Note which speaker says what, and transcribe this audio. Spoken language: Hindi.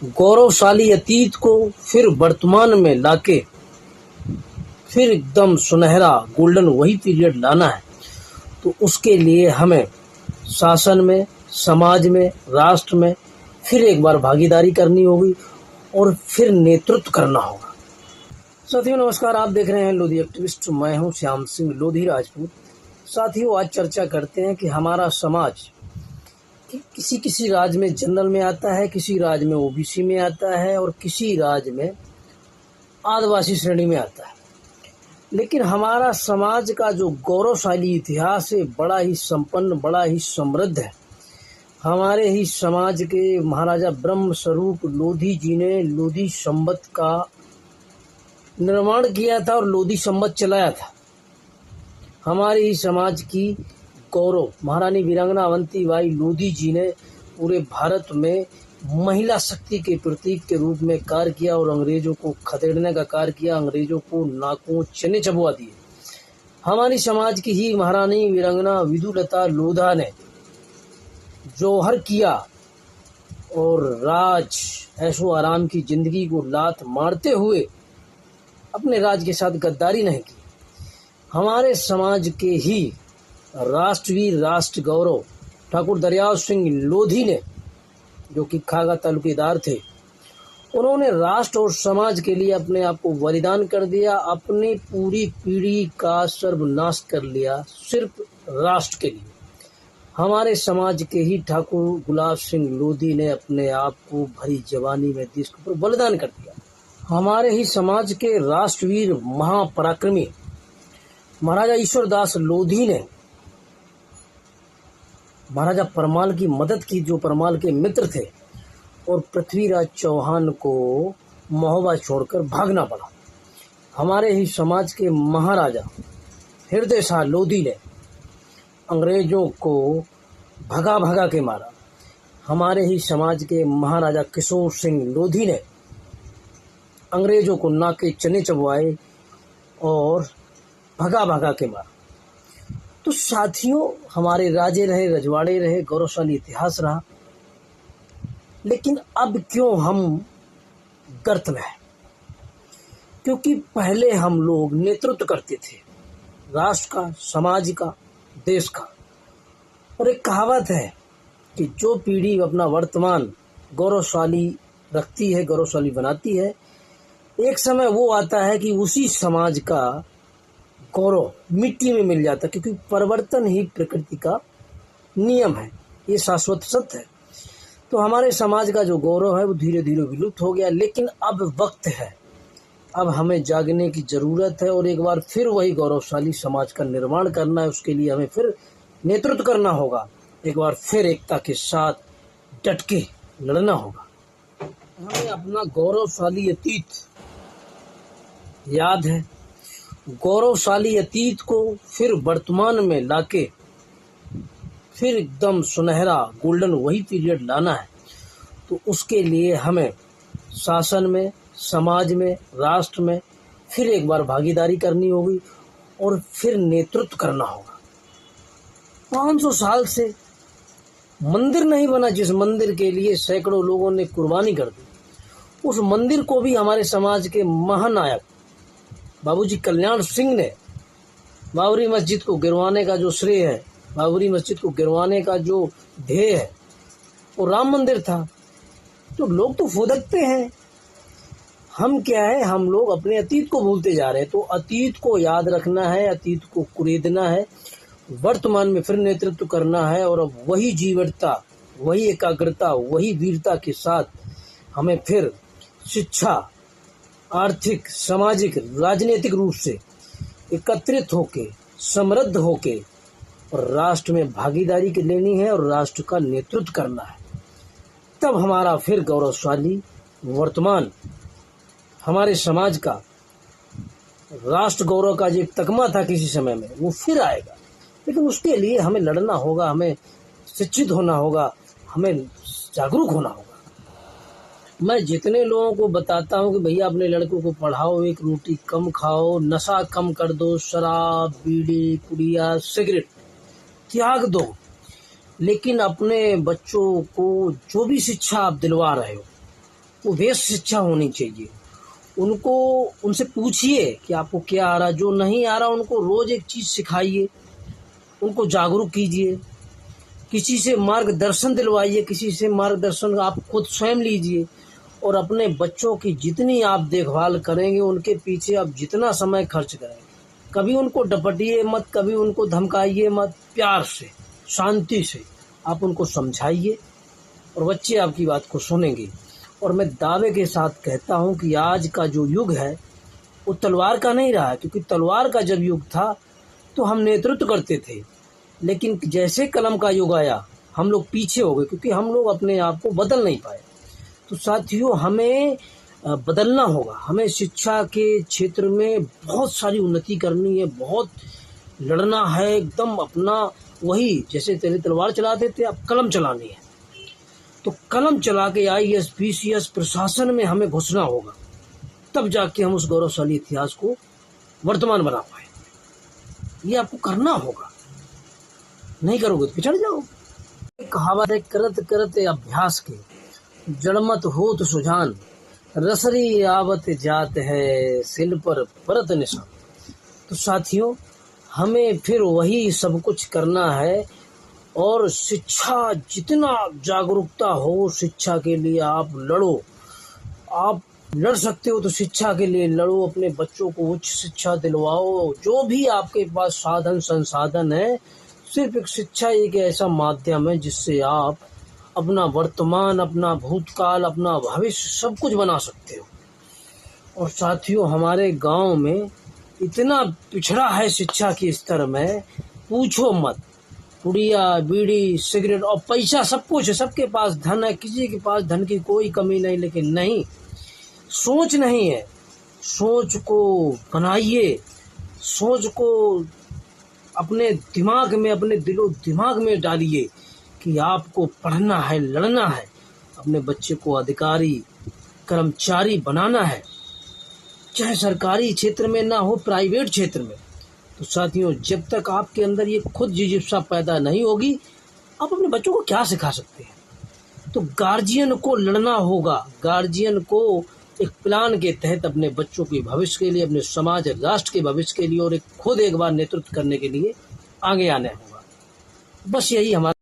Speaker 1: गौरवशाली अतीत को फिर वर्तमान में लाके फिर एकदम सुनहरा गोल्डन वही पीरियड लाना है, तो उसके लिए हमें शासन में, समाज में, राष्ट्र में फिर एक बार भागीदारी करनी होगी और फिर नेतृत्व करना होगा। साथियों नमस्कार, आप देख रहे हैं लोधी एक्टिविस्ट। मैं हूं श्याम सिंह लोधी राजपूत। साथियों आज चर्चा करते हैं कि हमारा समाज किसी किसी राज्य में जनरल में आता है, किसी राज्य में ओबीसी में आता है और किसी राज्य में आदिवासी श्रेणी में आता है। लेकिन हमारा समाज का जो गौरवशाली इतिहास है बड़ा ही संपन्न, बड़ा ही समृद्ध है। हमारे ही समाज के महाराजा ब्रह्म स्वरूप लोधी जी ने लोधी संवत का निर्माण किया था और लोधी संवत चलाया था। हमारे ही समाज की गौरव महारानी वीरांगना अवंतीबाई लोधी जी ने पूरे भारत में महिला शक्ति के प्रतीक के रूप में कार्य किया और अंग्रेजों को खदेड़ने का कार्य किया, अंग्रेजों को नाकों चने चबवा दिए। हमारी समाज की ही महारानी वीरांगना विदुलता लोधा ने जौहर किया और राज ऐशो आराम की जिंदगी को लात मारते हुए अपने राज के साथ गद्दारी नहीं की। हमारे समाज के ही राष्ट्रवीर, राष्ट्र गौरव ठाकुर दरियाव सिंह लोधी ने, जो कि खागा तालुकेदार थे, उन्होंने राष्ट्र और समाज के लिए अपने आप को बलिदान कर दिया, अपनी पूरी पीढ़ी का सर्वनाश कर लिया सिर्फ राष्ट्र के लिए। हमारे समाज के ही ठाकुर गुलाब सिंह लोधी ने अपने आप को भरी जवानी में देश के ऊपर बलिदान कर दिया। हमारे ही समाज के राष्ट्रवीर महापराक्रमी महाराजा ईश्वरदास लोधी ने महाराजा परमाल की मदद की, जो परमाल के मित्र थे, और पृथ्वीराज चौहान को महोबा छोड़कर भागना पड़ा। हमारे ही समाज के महाराजा हृदय शाह लोधी ने अंग्रेजों को भगा भगा के मारा। हमारे ही समाज के महाराजा किशोर सिंह लोधी ने अंग्रेजों को नाके चने चबवाए और भगा भगा के मारा। तो साथियों हमारे राजे रहे, रजवाड़े रहे, गौरवशाली इतिहास रहा, लेकिन अब क्यों हम गर्त में हैं? क्योंकि पहले हम लोग नेतृत्व करते थे राष्ट्र का, समाज का, देश का। और एक कहावत है कि जो पीढ़ी अपना वर्तमान गौरवशाली रखती है, गौरवशाली बनाती है, एक समय वो आता है कि उसी समाज का गौरव मिट्टी में मिल जाता है, क्योंकि परिवर्तन ही प्रकृति का नियम है, ये शाश्वत सत्य है। तो हमारे समाज का जो गौरव है वो धीरे धीरे विलुप्त हो गया। लेकिन अब वक्त है, अब हमें जागने की ज़रूरत है और एक बार फिर वही गौरवशाली समाज का निर्माण करना है। उसके लिए हमें फिर नेतृत्व करना होगा, एक बार फिर एकता के साथ डट के लड़ना होगा। हमें अपना गौरवशाली अतीत याद है, गौरवशाली अतीत को फिर वर्तमान में लाके फिर एकदम सुनहरा गोल्डन वही पीरियड लाना है, तो उसके लिए हमें शासन में, समाज में, राष्ट्र में फिर एक बार भागीदारी करनी होगी और फिर नेतृत्व करना होगा। 500 साल से मंदिर नहीं बना जिस मंदिर के लिए सैकड़ों लोगों ने कुर्बानी कर दी, उस मंदिर को भी हमारे समाज के महानायक बाबूजी कल्याण सिंह ने बाबरी मस्जिद को गिरवाने का जो श्रेय है, बाबरी मस्जिद को गिरवाने का जो ध्येय है, वो राम मंदिर था। तो लोग तो फुदकते हैं, हम क्या है, हम लोग अपने अतीत को भूलते जा रहे हैं। तो अतीत को याद रखना है, अतीत को कुरेदना है, वर्तमान में फिर नेतृत्व करना है और अब वही जीवटता, वही एकाग्रता, वही वीरता के साथ हमें फिर शिक्षा, आर्थिक, सामाजिक, राजनीतिक रूप से एकत्रित होके, समृद्ध होके और राष्ट्र में भागीदारी की लेनी है और राष्ट्र का नेतृत्व करना है। तब हमारा फिर गौरवशाली वर्तमान, हमारे समाज का राष्ट्र गौरव का जो एक तकमा था किसी समय में, वो फिर आएगा। लेकिन उसके लिए हमें लड़ना होगा, हमें शिक्षित होना होगा, हमें जागरूक होना होगा। मैं जितने लोगों को बताता हूँ कि भैया अपने लड़कों को पढ़ाओ, एक रोटी कम खाओ, नशा कम कर दो, शराब, बीड़ी, पुड़िया, सिगरेट त्याग दो, लेकिन अपने बच्चों को जो भी शिक्षा आप दिलवा रहे हो वो बेस्ट शिक्षा होनी चाहिए। उनको उनसे पूछिए कि आपको क्या आ रहा, जो नहीं आ रहा उनको रोज एक चीज़ सिखाइए, उनको जागरूक कीजिए, किसी से मार्गदर्शन दिलवाइए, किसी से मार्गदर्शन आप खुद स्वयं लीजिए। और अपने बच्चों की जितनी आप देखभाल करेंगे, उनके पीछे आप जितना समय खर्च करेंगे, कभी उनको डपटिए मत, कभी उनको धमकाइए मत, प्यार से शांति से आप उनको समझाइए और बच्चे आपकी बात को सुनेंगे। और मैं दावे के साथ कहता हूं कि आज का जो युग है वो तलवार का नहीं रहा है, क्योंकि तलवार का जब युग था तो हम नेतृत्व करते थे, लेकिन जैसे कलम का युग आया हम लोग पीछे हो गए, क्योंकि हम लोग अपने आप को बदल नहीं पाए। तो साथियों, हमें बदलना होगा। हमें शिक्षा के क्षेत्र में बहुत सारी उन्नति करनी है, बहुत लड़ना है, एकदम अपना वही जैसे तेरे तलवार चलाते थे, अब कलम चलानी है। तो कलम चला के IAS PCS प्रशासन में हमें घुसना होगा, तब जाके हम उस गौरवशाली इतिहास को वर्तमान बना पाए। ये आपको करना होगा, नहीं करोगे तो पिछड़ जाओगे। कहावत है, करत करत अभ्यास के जड़मत होत सुजान, रसरी आवत जात है सिल पर परत निशान। तो साथियों, हमें फिर वही सब कुछ करना है। और शिक्षा, जितना जागरूकता हो शिक्षा के लिए आप लड़ो। आप लड़ सकते हो तो शिक्षा के लिए लड़ो, अपने बच्चों को उच्च शिक्षा दिलवाओ। जो भी आपके पास साधन संसाधन है, सिर्फ एक शिक्षा एक ऐसा माध्यम है जिससे आप अपना वर्तमान, अपना भूतकाल, अपना भविष्य सब कुछ बना सकते हो। और साथियों, हमारे गांव में इतना पिछड़ा है शिक्षा के स्तर में, पूछो मत। पुड़िया, बीड़ी, सिगरेट और पैसा सब कुछ है, सबके पास धन है, किसी के पास धन की कोई कमी नहीं, लेकिन नहीं, सोच नहीं है। सोच को बनाइए, सोच को अपने दिमाग में, अपने दिलो दिमाग में डालिए कि आपको पढ़ना है, लड़ना है, अपने बच्चे को अधिकारी, कर्मचारी बनाना है, चाहे सरकारी क्षेत्र में ना हो, प्राइवेट क्षेत्र में। तो साथियों, जब तक आपके अंदर ये खुद जिज्ञासा पैदा नहीं होगी, आप अपने बच्चों को क्या सिखा सकते हैं। तो गार्जियन को लड़ना होगा, गार्जियन को एक प्लान के तहत अपने बच्चों के भविष्य के लिए, अपने समाज राष्ट्र के भविष्य के लिए और खुद एक बार नेतृत्व करने के लिए आगे आना होगा। बस यही हमारा